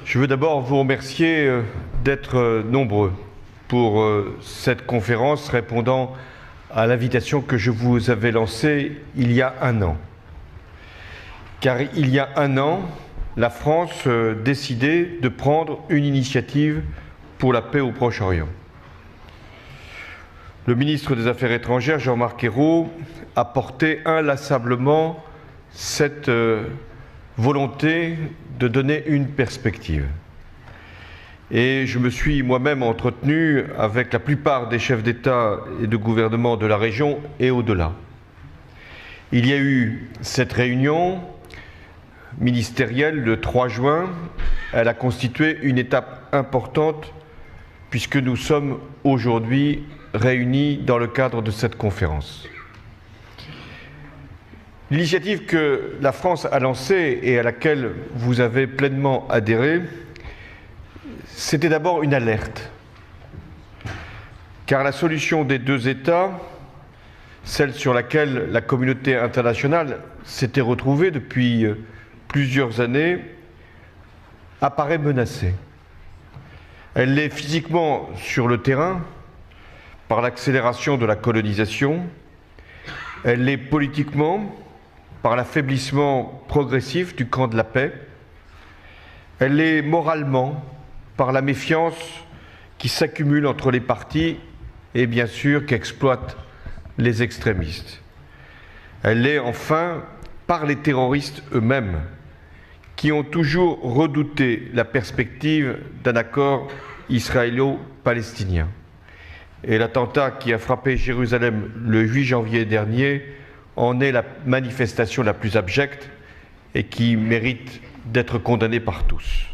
Je veux d'abord vous remercier d'être nombreux pour cette conférence répondant à l'invitation que je vous avais lancée il y a un an. Car il y a un an, la France décidait de prendre une initiative pour la paix au Proche-Orient. Le ministre des Affaires étrangères, Jean-Marc Ayrault, a porté inlassablement cette volonté de donner une perspective. Et je me suis moi-même entretenu avec la plupart des chefs d'État et de gouvernement de la région et au-delà. Il y a eu cette réunion ministérielle le 3 juin. Elle a constitué une étape importante puisque nous sommes aujourd'hui réunis dans le cadre de cette conférence. L'initiative que la France a lancée et à laquelle vous avez pleinement adhéré, c'était d'abord une alerte. Car la solution des deux États, celle sur laquelle la communauté internationale s'était retrouvée depuis plusieurs années, apparaît menacée. Elle l'est physiquement sur le terrain, par l'accélération de la colonisation. Elle l'est politiquement, par l'affaiblissement progressif du camp de la paix. Elle l'est moralement, par la méfiance qui s'accumule entre les partis et bien sûr qu'exploitent les extrémistes. Elle l'est enfin par les terroristes eux-mêmes qui ont toujours redouté la perspective d'un accord israélo-palestinien. Et l'attentat qui a frappé Jérusalem le 8 janvier dernier en est la manifestation la plus abjecte et qui mérite d'être condamnée par tous.